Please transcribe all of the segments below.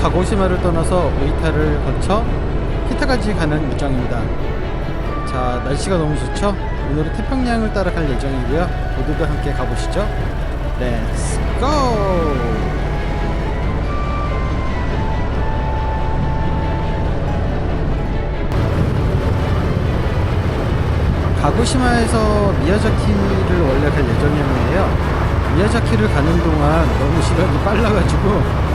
가고시마를 떠나서 오이타를 거쳐 키타까지 가는 일정입니다. 자, 날씨가 너무 좋죠? 오늘은 태평양을 따라 갈 예정이고요. 모두들 함께 가보시죠. 렛츠 고! 가고시마에서 미야자키를 원래 갈 예정이었는데요. 미야자키를 가는 동안 너무 시간이 빨라가지고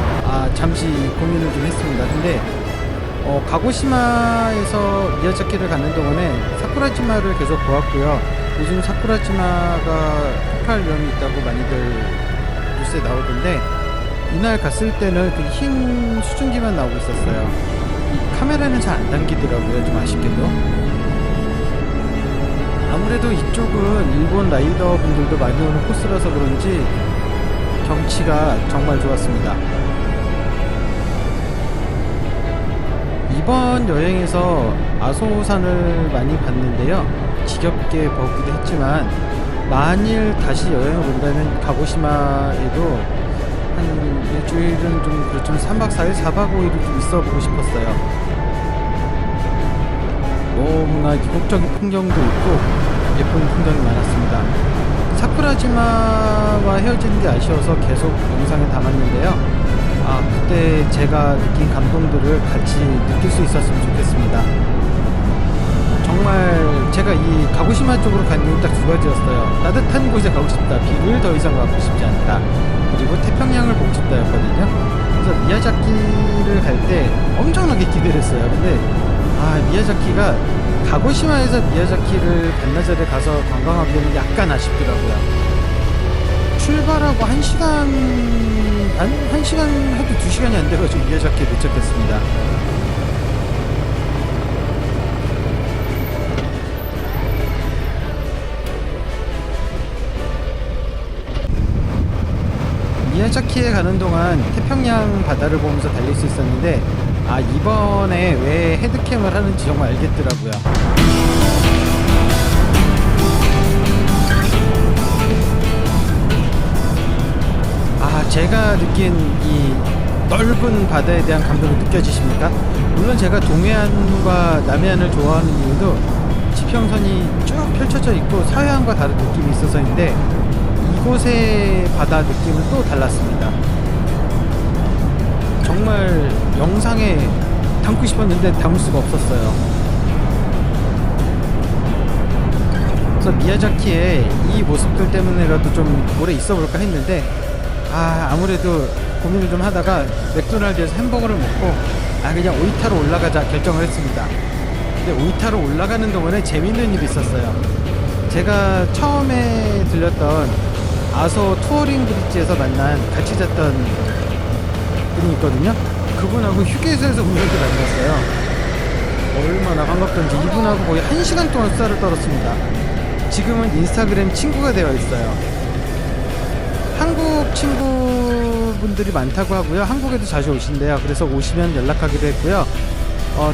잠시 고민을 좀 했습니다. 근데 가고시마에서 미야자키를 가는 동안에 사쿠라지마를 계속 보았고요. 요즘 사쿠라지마가 폭발 위험이 있다고 많이들 뉴스에 나오던데, 이날 갔을 때는 그 흰 수증기만 나오고 있었어요. 이 카메라는 잘 안 담기더라고요. 좀 아쉽게도. 아무래도 이쪽은 일본 라이더 분들도 많이 오는 코스라서 그런지 경치가 정말 좋았습니다. 이번 여행에서 아소산을 많이 봤는데요. 지겹게 보기도 했지만, 만일 다시 여행을 온다면 가고시마에도 한 일주일은 좀 그렇지만 3박 4일, 4박 5일은 좀 있어보고 싶었어요. 너무나 이국적인 풍경도 있고 예쁜 풍경이 많았습니다. 사쿠라지마와 헤어지는 게 아쉬워서 계속 영상에 담았는데요. 그때 제가 느낀 감동들을 같이 느낄 수 있었으면 좋겠습니다. 정말 제가 이 가고시마 쪽으로 간 이유는 딱 두 가지였어요. 따뜻한 곳에 가고 싶다, 비를 더 이상 가고 싶지 않다, 그리고 태평양을 보고 싶다였거든요. 그래서 미야자키를 갈 때 엄청나게 기대를 했어요. 근데 미야자키가 가고시마에서 미야자키를 반나절에 가서 관광하기에는 약간 아쉽더라고요. 출발하고 1시간 반? 1시간 해도 2시간이 안 돼가지고 미야자키에 도착했습니다. 미야자키에 가는 동안 태평양 바다를 보면서 달릴 수 있었는데, 이번에 왜 헤드캠을 하는지 정말 알겠더라고요. 제가 느낀 이 넓은 바다에 대한 감동이 느껴지십니까? 물론 제가 동해안과 남해안을 좋아하는 이유도 지평선이 쭉 펼쳐져 있고 서해안과 다른 느낌이 있어서인데, 이곳의 바다 느낌은 또 달랐습니다. 정말 영상에 담고 싶었는데 담을 수가 없었어요. 그래서 미야자키에 이 모습들 때문에라도 좀 오래 있어 볼까 했는데, 아무래도 고민을 좀 하다가 맥도날드에서 햄버거를 먹고 그냥 오이타로 올라가자 결정을 했습니다. 근데 오이타로 올라가는 동안에 재밌는 일이 있었어요. 제가 처음에 들렸던 아소 투어링 브릿지에서 만난, 같이 잤던 분이 있거든요. 그분하고 휴게소에서 우연히 만났어요. 얼마나 반갑던지 이분하고 거의 1시간 동안 수다를 떨었습니다. 지금은 인스타그램 친구가 되어 있어요. 한국 친구분들이 많다고 하고요. 한국에도 자주 오신대요. 그래서 오시면 연락하기로 했고요.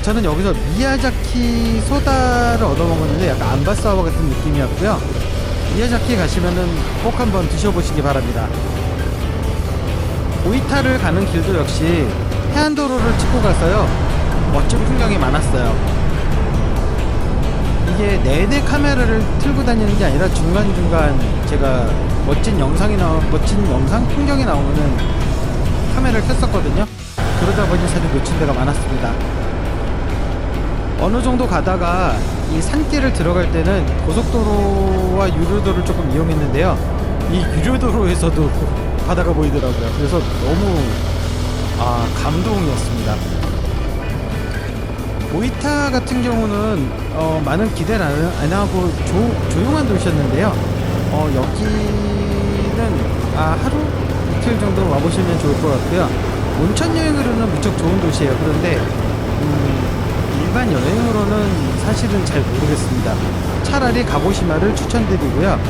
저는 여기서 미야자키 소다를 얻어먹었는데 약간 안바사와 같은 느낌이었고요. 미야자키 가시면은 꼭 한번 드셔보시기 바랍니다. 오이타를 가는 길도 역시 해안도로를 찍고 가서요, 멋진 풍경이 많았어요. 이게 내내 카메라를 틀고 다니는 게 아니라 중간중간 제가 멋진 영상, 풍경이 나오는 카메라를 켰었거든요. 그러다 보니 사실 놓친 데가 많았습니다. 어느 정도 가다가 이 산길을 들어갈 때는 고속도로와 유료도를 조금 이용했는데요. 이 유료도로에서도 바다가 보이더라고요. 그래서 너무 감동이었습니다. 오이타 같은 경우는 많은 기대를 안 하고 조용한 도시였는데요. 여기는 하루 이틀 정도 와보시면 좋을 것 같고요. 온천 여행으로는 무척 좋은 도시예요. 그런데 일반 여행으로는 사실은 잘 모르겠습니다. 차라리 가고시마를 추천드리고요.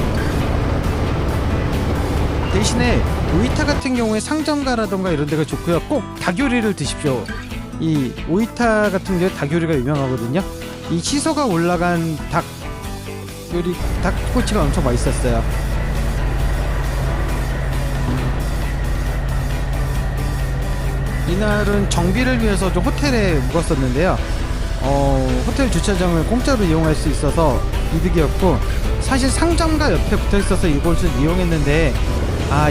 대신에 오이타 같은 경우에 상점가라던가 이런 데가 좋고요. 꼭 닭요리를 드십시오. 이 오이타 같은 경우에 닭요리가 유명하거든요. 이 시소가 올라간 닭꼬치가 엄청 맛있었어요. 이날은 정비를 위해서 좀 호텔에 묵었었는데요. 호텔 주차장을 공짜로 이용할 수 있어서 이득이었고, 사실 상점가 옆에 붙어 있어서 이곳을 이용했는데,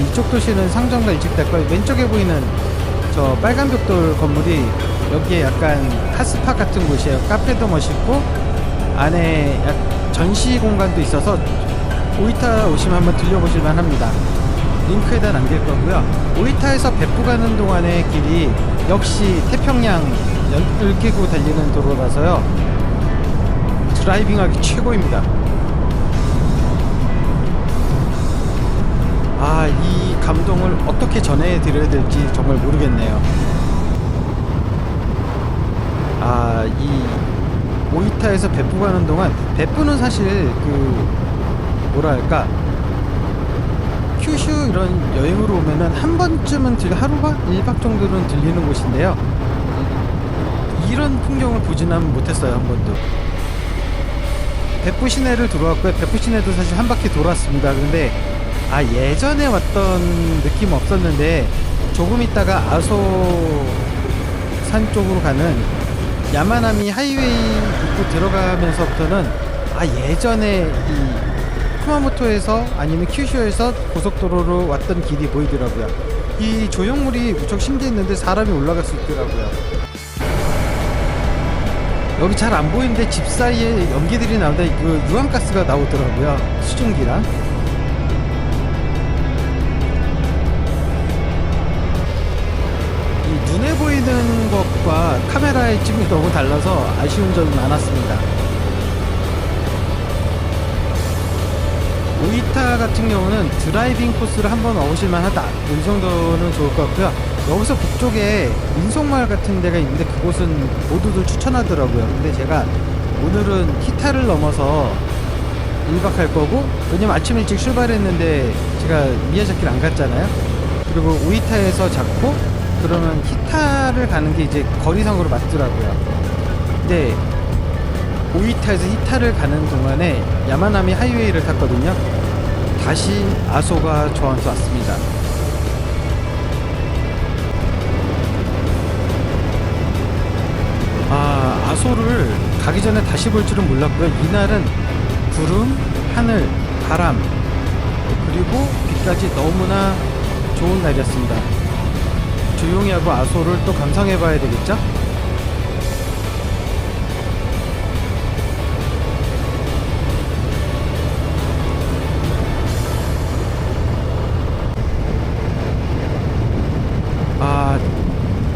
이쪽 도시는 상점가 일찍 닫고 왼쪽에 보이는 저 빨간 벽돌 건물이 여기에 약간 핫스팟 같은 곳이에요. 카페도 멋있고 안에 전시 공간도 있어서 오이타 오시면 한번 들려보실만 합니다. 링크에다 남길 거고요. 오이타에서 베푸 가는 동안의 길이 역시 태평양 연을 끼고 달리는 도로라서요, 드라이빙하기 최고입니다. 이 감동을 어떻게 전해드려야 될지 정말 모르겠네요. 이 오이타에서 베푸 가는 동안, 베푸는 사실 뭐랄까, 큐슈 이런 여행으로 오면은 한 번쯤은 하루가 1박 정도는 들리는 곳인데요, 이런 풍경을 보지는 못했어요. 한 번도. 베푸 시내를 들어왔고요. 베푸 시내도 사실 한 바퀴 돌았습니다. 근데 예전에 왔던 느낌 없었는데, 조금 있다가 아소산 쪽으로 가는 야마나미 하이웨이 입구 들어가면서부터는 예전에 이 쿠마모토에서 아니면 큐슈에서 고속도로로 왔던 길이 보이더라고요. 이 조형물이 무척 신기했는데 사람이 올라갈 수 있더라고요. 여기 잘 안 보이는데 집 사이에 연기들이 나오다 유황가스가 나오더라고요. 수증기랑. 눈에 보이는 것과 카메라에 찍음이 너무 달라서 아쉬운 점이 많았습니다. 오이타 같은 경우는 드라이빙 코스를 한번 와보실만 하다, 이 정도는 좋을 것 같고요. 여기서 북쪽에 민속마을 같은 데가 있는데 그곳은 모두들 추천하더라고요. 근데 제가 오늘은 히타를 넘어서 1박 할 거고, 왜냐면 아침 일찍 출발했는데 제가 미야자키를 안 갔잖아요. 그리고 오이타에서 잡고 그러면 히타를 가는 게 이제 거리상으로 맞더라고요. 근데 오이타에서 히타를 가는 동안에 야마나미 하이웨이를 탔거든요. 다시 아소가 저한테 왔습니다. 아소를 가기 전에 다시 볼 줄은 몰랐고요. 이날은 구름, 하늘, 바람, 그리고 비까지 너무나 좋은 날이었습니다. 조용히 하고 아소를 또 감상해 봐야 되겠죠?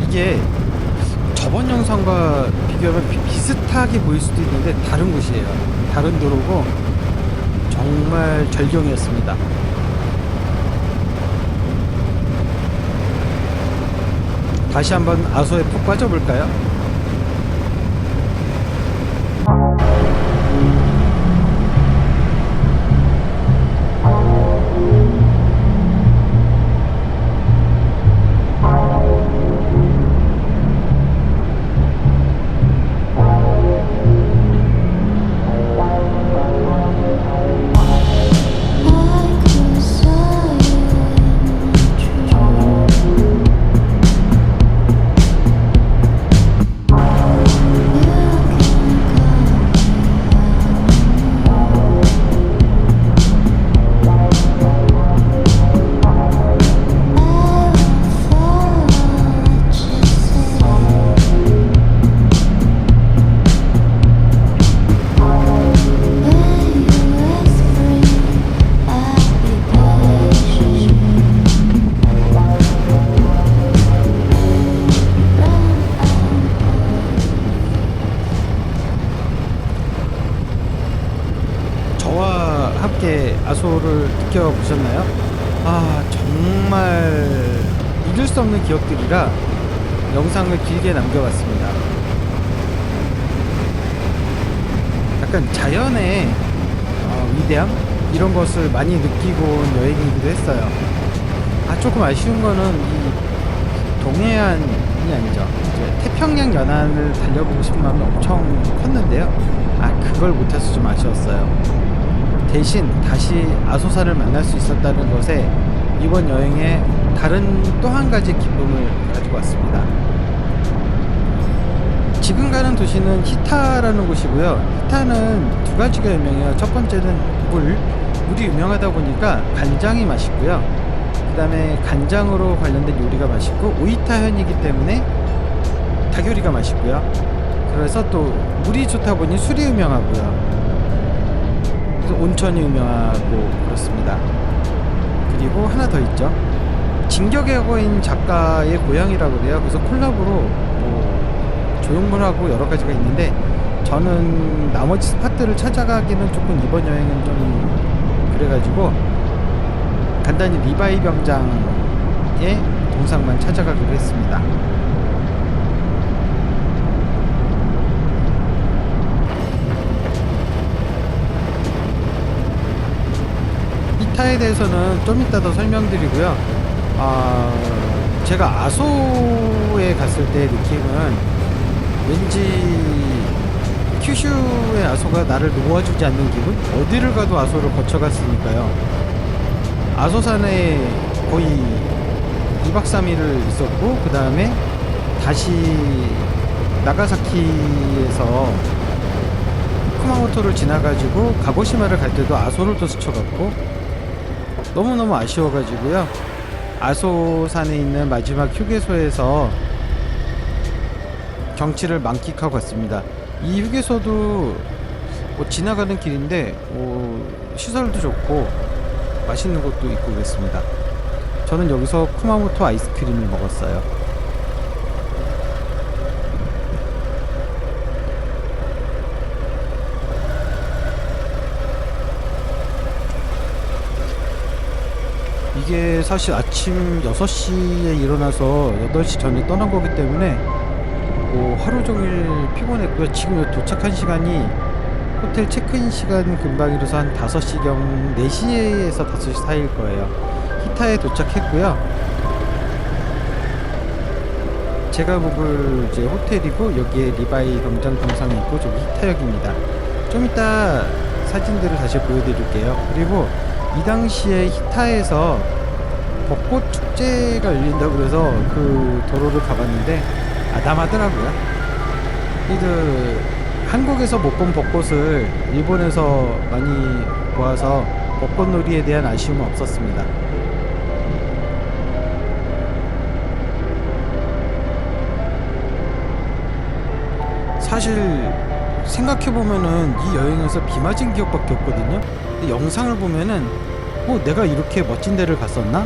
이게 저번 영상과 비교하면 비슷하게 보일 수도 있는데 다른 곳이에요. 다른 도로고 정말 절경이었습니다. 다시 한번 아소에 푹 빠져볼까요? 아소를 느껴보셨나요? 정말 잊을 수 없는 기억들이라 영상을 길게 남겨봤습니다. 약간 자연의 위대함? 이런 것을 많이 느끼고 온 여행이기도 했어요. 조금 아쉬운 거는 이 동해안이 아니죠, 태평양 연안을 달려보고 싶은 마음이 엄청 컸는데요, 그걸 못해서 좀 아쉬웠어요. 대신 다시 아소산을 만날 수 있었다는 것에 이번 여행에 다른 또 한 가지 기쁨을 가지고 왔습니다. 지금 가는 도시는 히타라는 곳이고요. 히타는 두 가지가 유명해요. 첫 번째는 물이 유명하다 보니까 간장이 맛있고요. 그 다음에 간장으로 관련된 요리가 맛있고, 오이타현이기 때문에 닭요리가 맛있고요. 그래서 또 물이 좋다 보니 술이 유명하고요. 그래서 온천이 유명하고 그렇습니다. 그리고 하나 더 있죠. 진격의 거인 작가의 고향이라고 그래요. 그래서 콜라보로 뭐 조형물하고 여러 가지가 있는데, 저는 나머지 스팟들을 찾아가기는 조금 이번 여행은 좀 그래가지고 간단히 리바이 병장의 동상만 찾아가기로 했습니다. 히타에 대해서는 좀 이따 더 설명드리고요. 제가 아소에 갔을 때 느낌은 왠지 큐슈의 아소가 나를 놓아주지 않는 기분? 어디를 가도 아소를 거쳐갔으니까요. 아소산에 거의 2박 3일을 있었고, 그 다음에 다시 나가사키에서 쿠마모토를 지나가지고 가고시마를 갈 때도 아소를 또 스쳐갔고, 너무너무 아쉬워가지고요. 아소산에 있는 마지막 휴게소에서 경치를 만끽하고 갔습니다. 이 휴게소도 뭐 지나가는 길인데 시설도 좋고 맛있는 곳도 있고 그랬습니다. 저는 여기서 쿠마모토 아이스크림을 먹었어요. 이게 사실 아침 6시에 일어나서 8시 전에 떠난 거기 때문에 하루 종일 피곤했고요. 지금 도착한 시간이 호텔 체크인 시간 금방이라서 한 5시경, 4시에서 5시 사이일 거예요. 히타에 도착했고요. 제가 묵을 이제 호텔이고, 여기에 리바이 병장 동상이 있고, 저기 히타역입니다. 좀 이따 사진들을 다시 보여드릴게요. 그리고 이 당시에 히타에서 벚꽃 축제가 열린다고 그래서 그 도로를 가봤는데 아담하더라고요. 한국에서 못 본 벚꽃을 일본에서 많이 보아서 벚꽃놀이에 대한 아쉬움은 없었습니다. 사실 생각해보면은 이 여행에서 비 맞은 기억밖에 없거든요. 근데 영상을 보면은 내가 이렇게 멋진 데를 갔었나?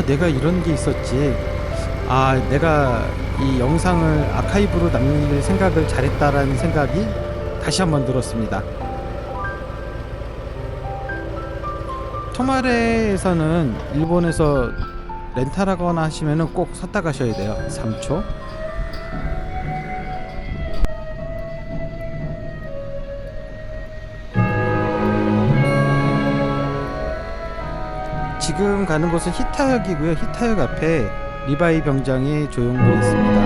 내가 이런 게 있었지. 내가 이 영상을 아카이브로 남길 생각을 잘했다라는 생각이 다시 한번 들었습니다. 토마레에서는 일본에서 렌탈하거나 하시면은 꼭 섰다 가셔야 돼요. 3초. 지금 가는 곳은 히타역이고요. 히타역 앞에 리바이 병장의 조형물이 있습니다.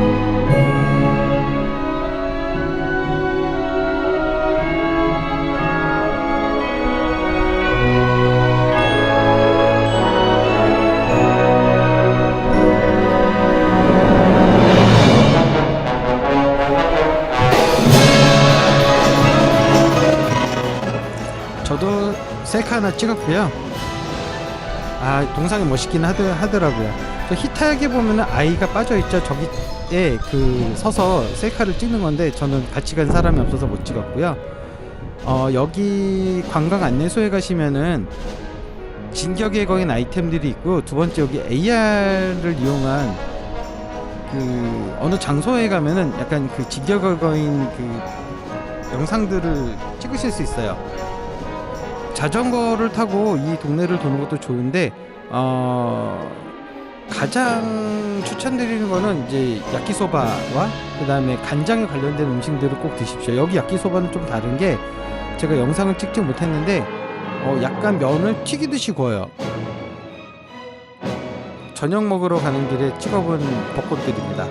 저도 셀카 하나 찍었고요. 동상이 멋있긴 하더라고요. 히타역에 보면은 아이가 빠져있죠. 저기에 서서 셀카를 찍는 건데, 저는 같이 간 사람이 없어서 못 찍었고요. 여기 관광 안내소에 가시면은 진격의 거인 아이템들이 있고, 두 번째 여기 AR을 이용한 어느 장소에 가면은 약간 진격의 거인 영상들을 찍으실 수 있어요. 자전거를 타고 이 동네를 도는 것도 좋은데, 가장 추천드리는 거는 이제 야키소바와 그 다음에 간장에 관련된 음식들을 꼭 드십시오. 여기 야키소바는 좀 다른 게, 제가 영상을 찍지 못했는데 약간 면을 튀기듯이 구워요. 저녁 먹으러 가는 길에 찍어본 벚꽃들입니다.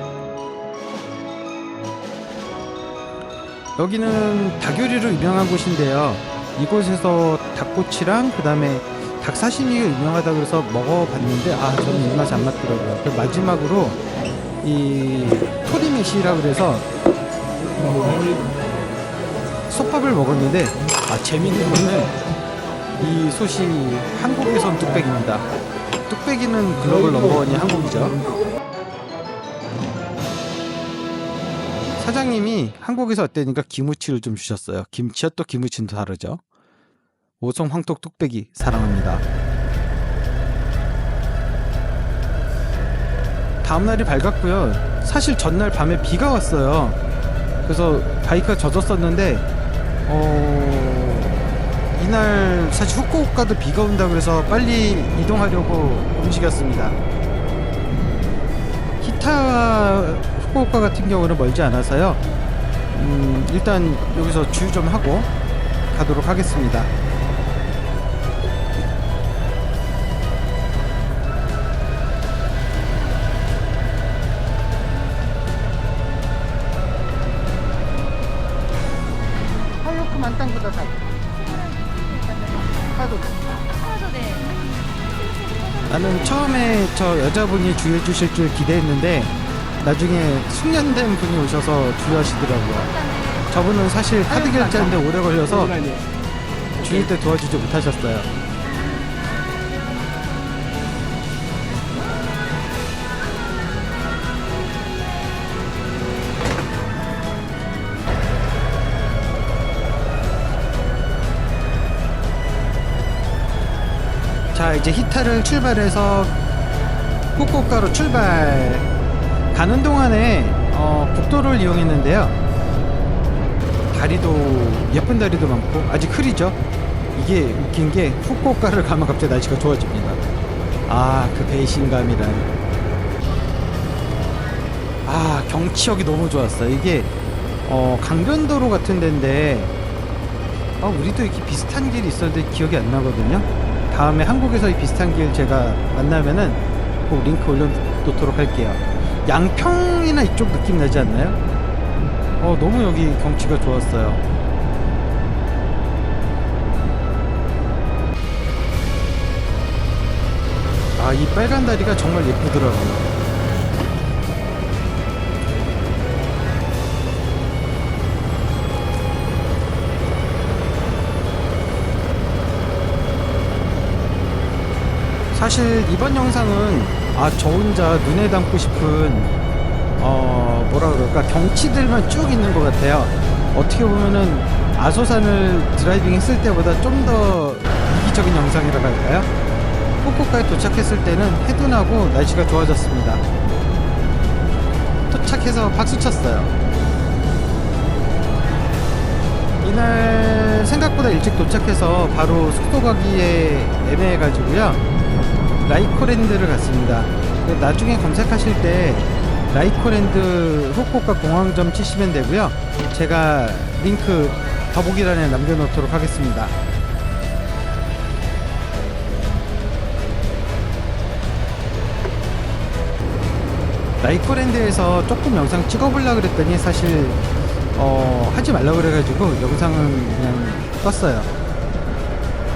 여기는 닭요리로 유명한 곳인데요. 이곳에서 닭꼬치랑 그 다음에 닭사시미가 유명하다 그래서 먹어봤는데 저는 입맛이 안 맞더라고요. 그 마지막으로 이 토리메시라 그래서 솥밥을 먹었는데 재밌는 거는 이 솥이 한국에선 뚝배기입니다. 뚝배기는 글로벌 넘버원이 한국이죠. 사장님이 한국에서 어때니까 김치를 좀 주셨어요. 김치와 또 김치는 다르죠. 오송 황토 뚝배기 사랑합니다. 다음날이 밝았고요. 사실 전날 밤에 비가 왔어요. 그래서 바이크가 젖었었는데 이날 사실 후쿠오카도 비가 온다 그래서 빨리 이동하려고 움직였습니다. 히타와 후쿠오카 같은 경우는 멀지 않아서요. 일단 여기서 주유 좀 하고 가도록 하겠습니다. 만땅보다 사. 사도 돼. 나는 처음에 저 여자분이 주유해 주실 줄 기대했는데 나중에 숙련된 분이 오셔서 주유하시더라고요. 저분은 사실 카드 결제하는데 오래 걸려서 주유 때 도와주지 못하셨어요. 자, 이제 히타를 출발해서 후쿠오카로 출발. 가는 동안에 국도를 이용했는데요. 다리도 예쁜 다리도 많고 아직 흐리죠. 이게 웃긴 게 후쿠오카를 가면 갑자기 날씨가 좋아집니다. 그 배신감이란. 경치역이 너무 좋았어요. 이게 강변도로 같은 데인데 우리도 이렇게 비슷한 길이 있었는데 기억이 안 나거든요. 다음에 한국에서 이 비슷한 길 제가 만나면은 꼭 링크 올려놓도록 할게요. 양평이나 이쪽 느낌 나지 않나요? 너무 여기 경치가 좋았어요. 이 빨간 다리가 정말 예쁘더라고요. 사실 이번 영상은 저 혼자 눈에 담고 싶은 뭐라 그럴까 경치들만 쭉 있는 것 같아요. 어떻게 보면은 아소산을 드라이빙 했을 때보다 좀 더 이기적인 영상이라고 할까요? 후쿠오카에 도착했을 때는 해도 나고 날씨가 좋아졌습니다. 도착해서 박수 쳤어요. 이날 생각보다 일찍 도착해서 바로 숙소 가기에 애매해가지고요. 라이코랜드를 갔습니다. 나중에 검색하실 때 라이코랜드 후쿠오카 공항점 치시면 되고요. 제가 링크 더보기란에 남겨놓도록 하겠습니다. 라이코랜드에서 조금 영상 찍어보려고 그랬더니 사실 하지 말라고 그래가지고 영상은 그냥 떴어요.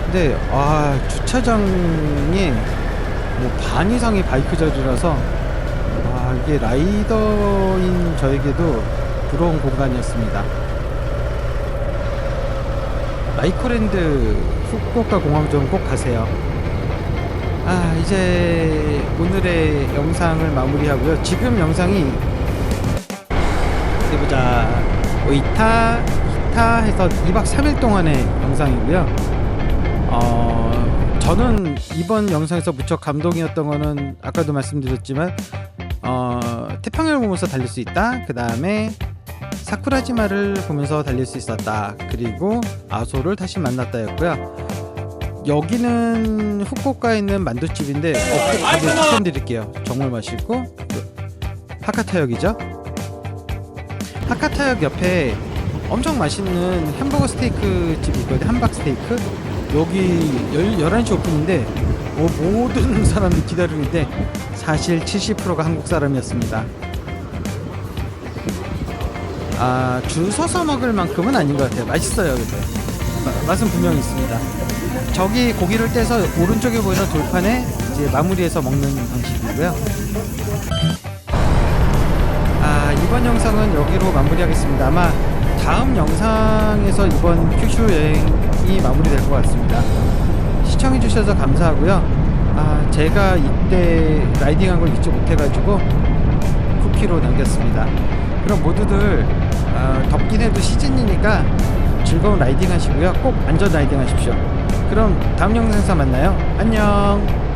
근데 주차장이 뭐 반 이상이 바이크 자리라서 이게 라이더인 저에게도 부러운 공간이었습니다. 라이코랜드 후쿠오카 공항점 꼭 가세요. 이제 오늘의 영상을 마무리하고요. 지금 영상이 어디 보자. 오이타, 히타 해서 2박 3일 동안의 영상이고요. 저는 이번 영상에서 무척 감동이었던 거는 아까도 말씀드렸지만 태평양을 보면서 달릴 수 있다. 그 다음에 사쿠라지마를 보면서 달릴 수 있었다. 그리고 아소를 다시 만났다였고요. 여기는 후쿠오카에 있는 만두집인데 꼭 가게 추천드릴게요. 정말 맛있고 하카타역이죠. 하카타역 옆에 엄청 맛있는 햄버거 스테이크 집이 있거든요. 함박 스테이크. 여기 11시 오픈인데 모든 사람들이 기다리는데 사실 70%가 한국 사람이었습니다. 줄 서서 먹을 만큼은 아닌 것 같아요. 맛있어요. 근데 맛은 분명히 있습니다. 저기 고기를 떼서 오른쪽에 보이는 돌판에 이제 마무리해서 먹는 방식이고요. 이번 영상은 여기로 마무리하겠습니다. 아마 다음 영상에서 이번 큐슈 여행이 마무리될 것 같습니다. 시청해주셔서 감사하고요. 제가 이때 라이딩한 걸 잊지 못해가지고 쿠키로 남겼습니다. 그럼 모두들 덥긴 해도 시즌이니까 즐거운 라이딩 하시고요. 꼭 안전 라이딩 하십시오. 그럼 다음 영상에서 만나요. 안녕.